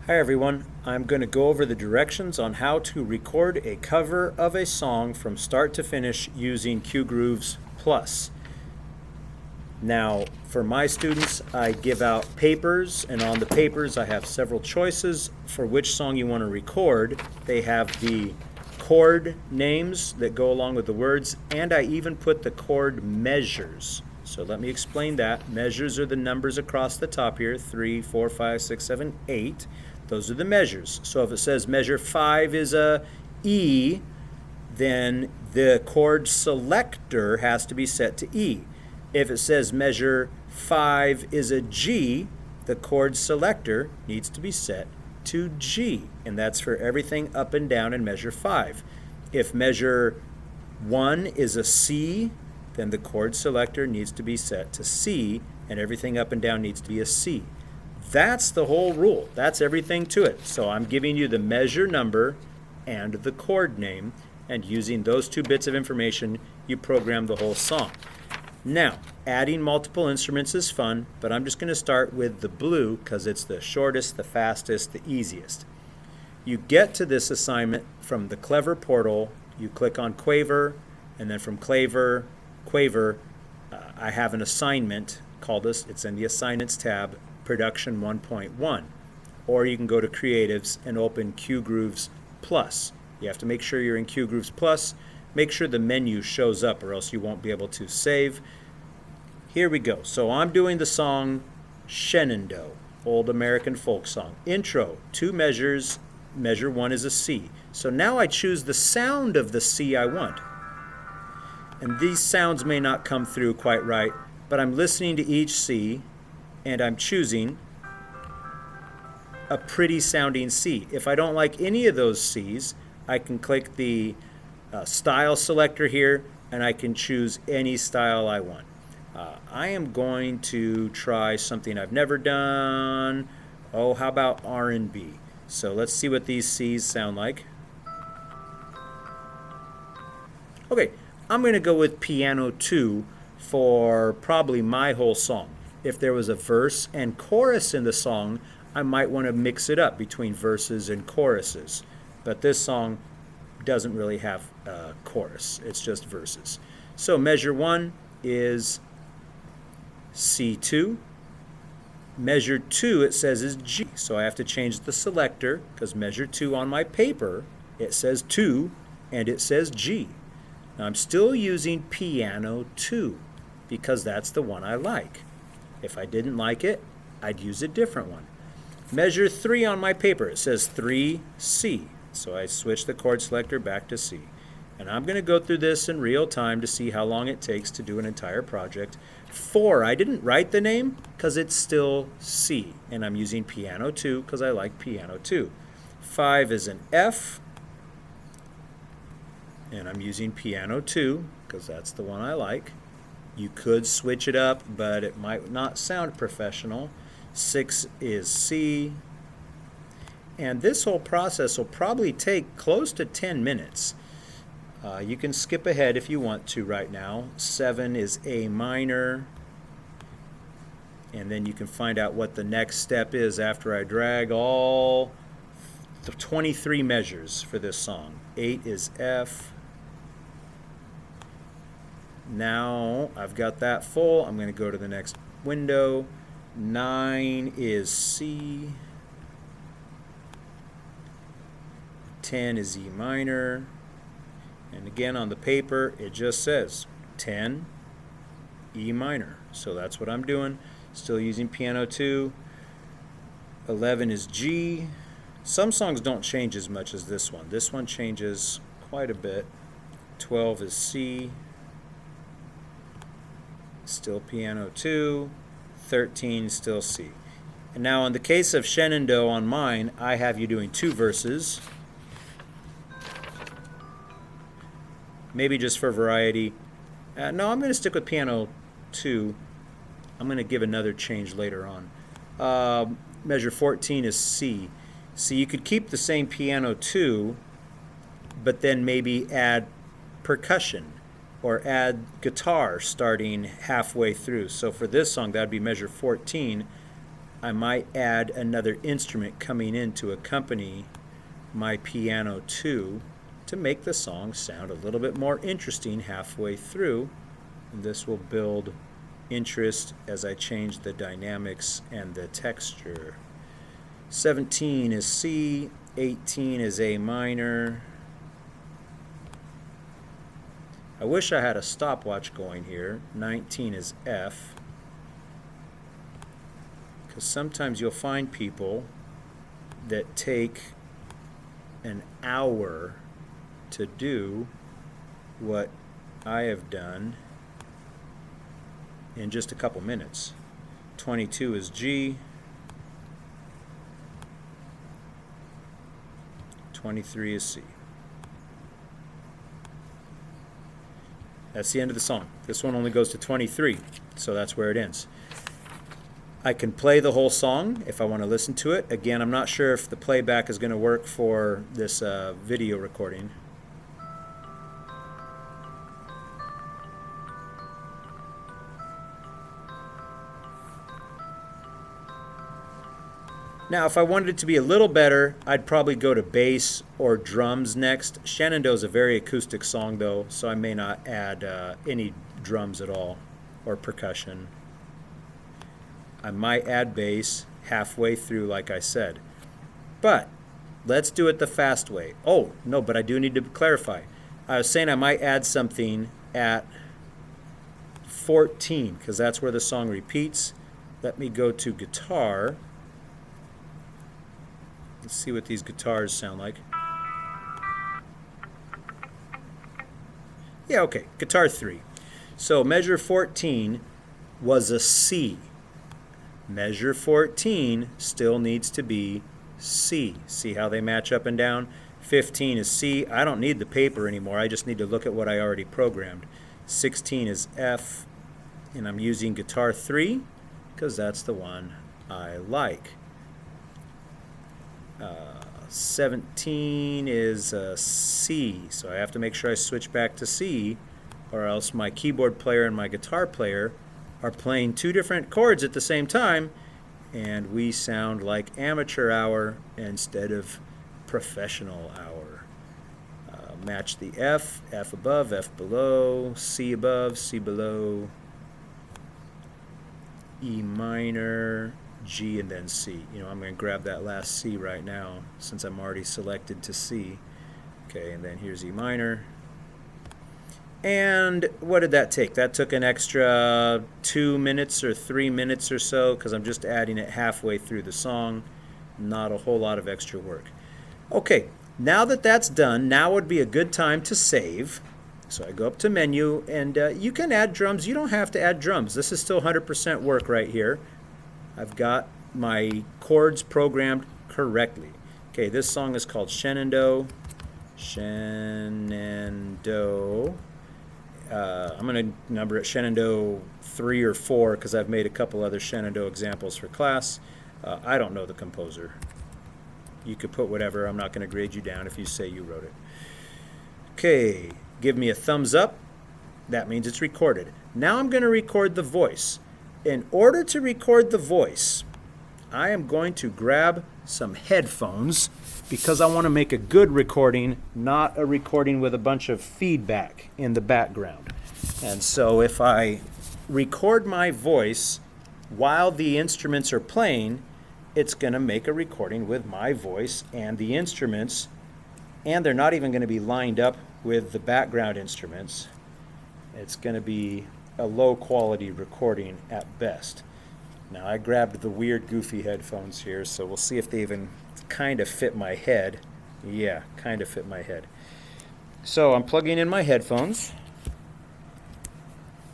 Hi everyone, I'm going to go over the directions on how to record a cover of a song from start to finish using Qgrooves Plus. Now, for my students, I give out papers, and on the papers I have several choices for which song you want to record. They have the chord names that go along with the words, and I even put the chord measures. So let me explain that. Measures are the numbers across the top here, 3, 4, 5, 6, 7, 8. Those are the measures. So if it says measure 5 is a E, then the chord selector has to be set to E. If it says measure 5 is a G, the chord selector needs to be set to G. And that's for everything up and down in measure 5. If measure 1 is a C, then the chord selector needs to be set to C, and everything up and down needs to be a C. That's the whole rule. That's everything to it. So I'm giving you the measure number and the chord name, and using those two bits of information, you program the whole song. Now, adding multiple instruments is fun, but I'm just going to start with the blue because it's the shortest, the fastest, the easiest. You get to this assignment from the Clever portal. You click on Quaver, and then from Quaver, I have an assignment called this. It's in the Assignments tab, Production 1.1. Or you can go to Creatives and open Qgrooves Plus. You have to make sure you're in Qgrooves Plus. Make sure the menu shows up or else you won't be able to save. Here we go. So I'm doing the song Shenandoah, old American folk song. Intro, 2 measures. Measure 1 is a C. So now I choose the sound of the C I want. And these sounds may not come through quite right, but I'm listening to each C and I'm choosing a pretty sounding C. If I don't like any of those Cs, I can click the style selector here and I can choose any style I want. I am going to try something I've never done. Oh, how about R&B? So let's see what these Cs sound like. Okay, I'm going to go with piano 2 for probably my whole song. If there was a verse and chorus in the song, I might want to mix it up between verses and choruses. But this song doesn't really have a chorus, it's just verses. So measure 1 is C2. Measure 2, it says, is G. So I have to change the selector because measure 2 on my paper, it says 2 and it says G. Now I'm still using piano 2 because that's the one I like. If I didn't like it, I'd use a different one. Measure 3 on my paper, it says 3C. So I switch the chord selector back to C. And I'm going to go through this in real time to see how long it takes to do an entire project. 4, I didn't write the name because it's still C. And I'm using piano 2 because I like piano 2. 5 is an F. And I'm using piano 2 because that's the one I like. You could switch it up, but it might not sound professional. 6 is C. And this whole process will probably take close to 10 minutes. You can skip ahead if you want to right now. 7 is A minor. And then you can find out what the next step is after I drag all the 23 measures for this song. 8 is F. Now I've got that full. I'm going to go to the next window. 9 is C. 10 is E minor. And again on the paper it just says 10 E minor. So that's what I'm doing. Still using piano 2. 11 is G. Some songs don't change as much as this one. This one changes quite a bit. 12 is C. Still piano 2. 13 still C. And now in the case of Shenandoah on mine, I have you doing 2 verses. Maybe just for variety. No, I'm going to stick with piano 2. I'm going to give another change later on. Measure 14 is C. So you could keep the same piano 2, but then maybe add percussion or add guitar starting halfway through. So for this song, that would be measure 14. I might add another instrument coming in to accompany my piano too, to make the song sound a little bit more interesting halfway through. And this will build interest as I change the dynamics and the texture. 17 is C, 18 is A minor. I wish I had a stopwatch going here. 19 is F. Because sometimes you'll find people that take an hour to do what I have done in just a couple minutes. 22 is G. 23 is C. That's the end of the song. This one only goes to 23, so that's where it ends. I can play the whole song if I want to listen to it. Again, I'm not sure if the playback is going to work for this video recording. Now, if I wanted it to be a little better, I'd probably go to bass or drums next. Shenandoah is a very acoustic song, though, so I may not add any drums at all or percussion. I might add bass halfway through, like I said. But let's do it the fast way. Oh, no, but I do need to clarify. I was saying I might add something at 14, because that's where the song repeats. Let me go to guitar. Let's see what these guitars sound like. Yeah, okay, guitar 3. So measure 14 was a C. Measure 14 still needs to be C. See how they match up and down? 15 is C. I don't need the paper anymore. I just need to look at what I already programmed. 16 is F, and I'm using guitar 3 because that's the one I like. 17 is C, so I have to make sure I switch back to C, or else my keyboard player and my guitar player are playing two different chords at the same time, and we sound like amateur hour instead of professional hour. Match the F, F above, F below, C above, C below, E minor, G, and then C. You know, I'm going to grab that last C right now since I'm already selected to C. Okay, and then here's E minor. And what did that take? That took an extra 2 minutes or 3 minutes or so, because I'm just adding it halfway through the song. Not a whole lot of extra work. Okay, now that that's done, now would be a good time to save. So I go up to menu, and you can add drums. You don't have to add drums. This is still 100% work right here. I've got my chords programmed correctly. Okay, this song is called Shenandoah. Shenandoah. I'm going to number it Shenandoah 3 or 4 because I've made a couple other Shenandoah examples for class. I don't know the composer. You could put whatever. I'm not going to grade you down if you say you wrote it. Okay, give me a thumbs up. That means it's recorded. Now I'm going to record the voice. In order to record the voice, I am going to grab some headphones because I want to make a good recording, not a recording with a bunch of feedback in the background. And so if I record my voice while the instruments are playing, it's going to make a recording with my voice and the instruments, and they're not even going to be lined up with the background instruments. It's going to be a low quality recording at best. Now I grabbed the weird goofy headphones here, so we'll see if they even kind of fit my head. Yeah, kind of fit my head. So I'm plugging in my headphones,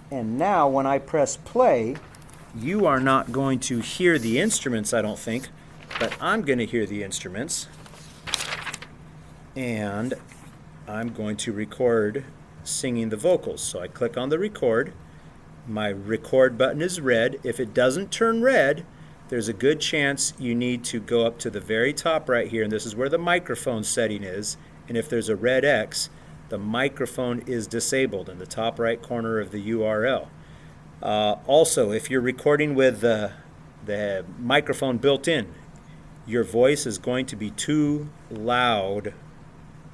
and now when I press play, you are not going to hear the instruments, I don't think, but I'm going to hear the instruments, and I'm going to record singing the vocals. So I click on the record. My record button is red. If it doesn't turn red, there's a good chance you need to go up to the very top right here, and this is where the microphone setting is, and if there's a red X, the microphone is disabled in the top right corner of the URL. Also, if you're recording with the the microphone built in. Your voice is going to be too loud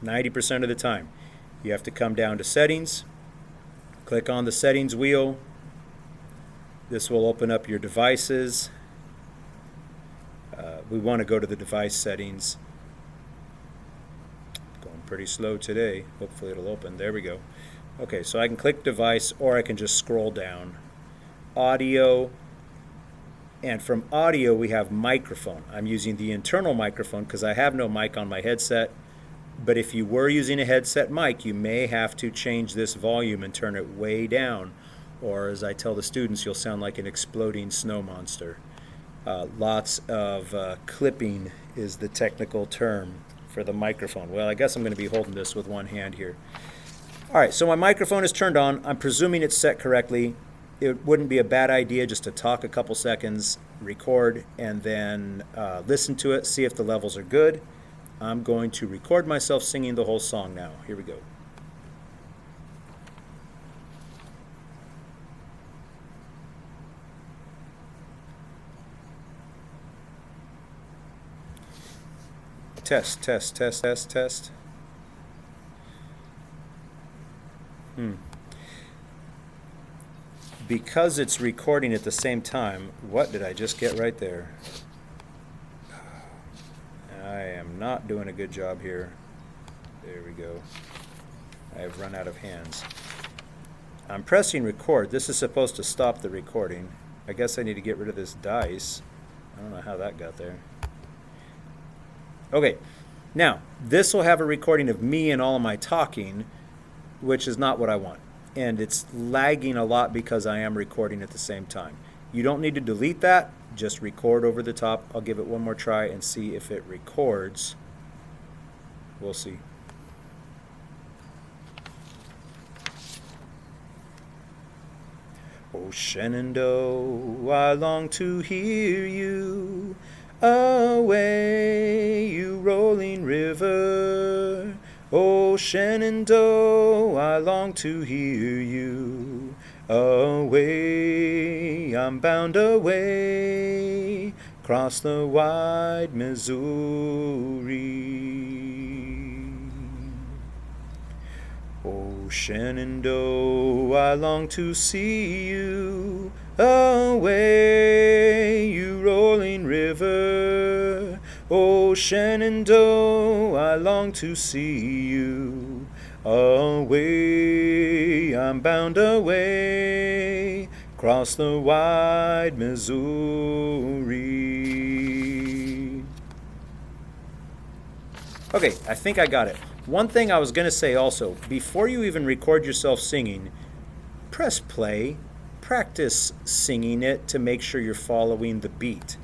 90% of the time. You have to come down to settings, click on the settings wheel. This will open up your devices. We want to go to the device settings. Going pretty slow today. Hopefully it'll open. There we go. Okay, so I can click device, or I can just scroll down. Audio, and from audio we have microphone. I'm using the internal microphone because I have no mic on my headset, but if you were using a headset mic, you may have to change this volume and turn it way down, or as I tell the students, you'll sound like an exploding snow monster. Lots of clipping is the technical term for the microphone. Well, I guess I'm going to be holding this with one hand here. All right, so my microphone is turned on. I'm presuming it's set correctly. It wouldn't be a bad idea just to talk a couple seconds, record, and then listen to it, see if the levels are good. I'm going to record myself singing the whole song now. Here we go. Test, test, test, test, test. Because it's recording at the same time, what did I just get right there? I am not doing a good job here. There we go. I have run out of hands. I'm pressing record. This is supposed to stop the recording. I guess I need to get rid of this dice. I don't know how that got there. Okay, now this will have a recording of me and all of my talking, which is not what I want. And it's lagging a lot because I am recording at the same time. You don't need to delete that, just record over the top. I'll give it one more try and see if it records. We'll see. Oh, Shenandoah, I long to hear you. Away, you rolling river. Oh, Shenandoah, I long to hear you. Away, I'm bound away, across the wide Missouri. Oh, Shenandoah, I long to see you. Away, you rolling river. Oh, Shenandoah, I long to see you. Away, I'm bound away, across the wide Missouri. Okay, I think I got it. One thing I was going to say also, before you even record yourself singing, press play, practice singing it to make sure you're following the beat.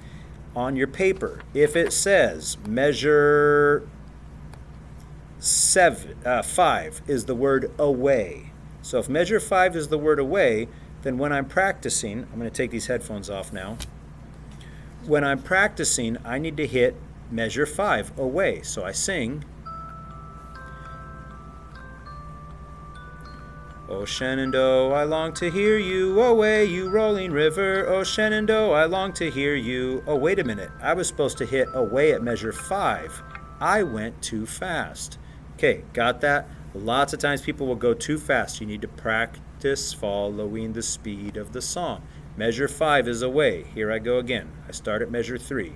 On your paper, if it says measure 5 is the word away. So if measure 5 is the word away, then when I'm practicing, I'm going to take these headphones off now. When I'm practicing, I need to hit measure 5 away. So I sing. Oh, Shenandoah, I long to hear you. Away, you rolling river. Oh, Shenandoah, I long to hear you. Oh, wait a minute. I was supposed to hit away at measure 5. I went too fast. Okay, got that? Lots of times people will go too fast. You need to practice following the speed of the song. Measure 5 is away. Here I go again. I start at measure 3.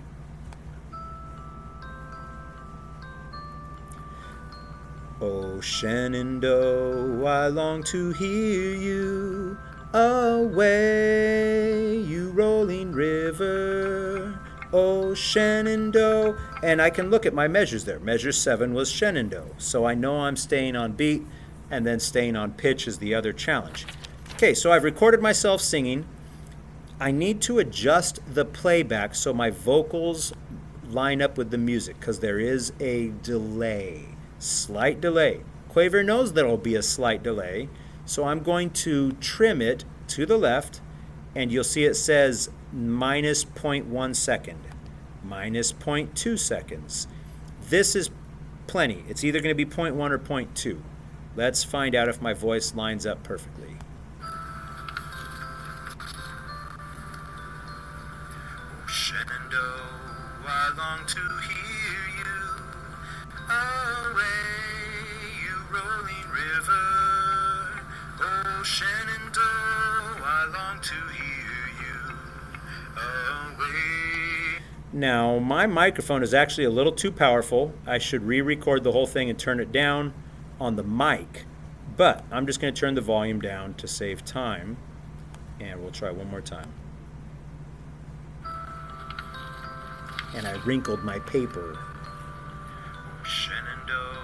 Oh, Shenandoah, I long to hear you. Away, you rolling river. Oh, Shenandoah. And I can look at my measures there. Measure 7 was Shenandoah. So I know I'm staying on beat, and then staying on pitch is the other challenge. Okay, so I've recorded myself singing. I need to adjust the playback so my vocals line up with the music, because there is a delay. Slight delay. Quaver knows there will be a slight delay, so I'm going to trim it to the left, and you'll see it says minus 0.1 second, minus 0.2 seconds. This is plenty. It's either going to be 0.1 or 0.2. Let's find out if my voice lines up perfectly. Now, my microphone is actually a little too powerful. I should re-record the whole thing and turn it down on the mic. But I'm just going to turn the volume down to save time. And we'll try one more time. And I wrinkled my paper. Shenandoah,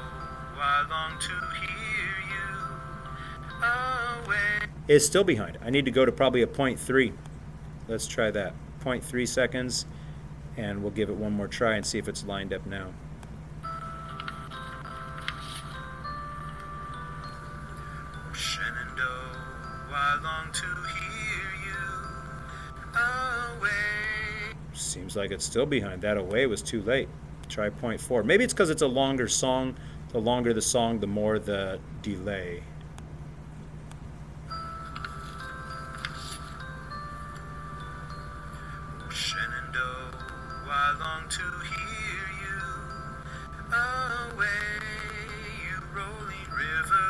I long to hear you away. It's still behind. I need to go to probably a 0.3. Let's try that. 0.3 seconds. And we'll give it one more try and see if it's lined up now. Shenandoah, I long to hear you away. Seems like it's still behind. That away was too late. Try 0.4. Maybe it's because it's a longer song. The longer the song, the more the delay. I long to hear you away, you rolling river.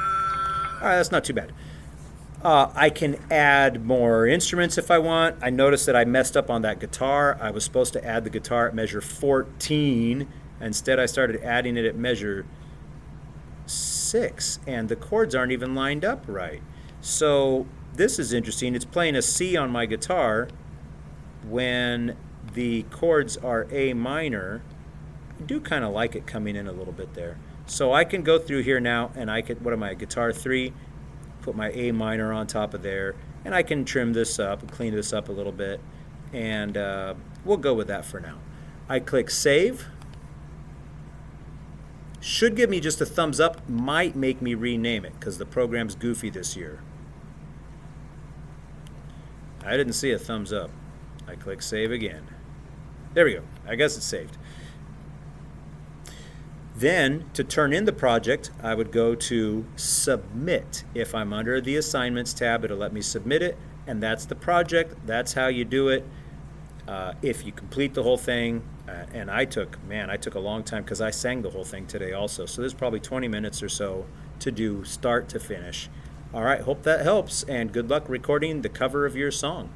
All right, that's not too bad. I can add more instruments if I want. I noticed that I messed up on that guitar. I was supposed to add the guitar at measure 14. Instead, I started adding it at measure 6, and the chords aren't even lined up right. So this is interesting. It's playing a C on my guitar when the chords are A minor. I do kind of like it coming in a little bit there. So I can go through here now and I could, what am I, guitar 3, put my A minor on top of there, and I can trim this up and clean this up a little bit, and we'll go with that for now. I click save. Should give me just a thumbs up, might make me rename it because the program's goofy this year. I didn't see a thumbs up. I click save again. There we go. I guess it's saved. Then, to turn in the project, I would go to Submit. If I'm under the Assignments tab, it'll let me submit it, and that's the project. That's how you do it. If you complete the whole thing, and I took a long time because I sang the whole thing today also, so there's probably 20 minutes or so to do start to finish. All right, hope that helps, and good luck recording the cover of your song.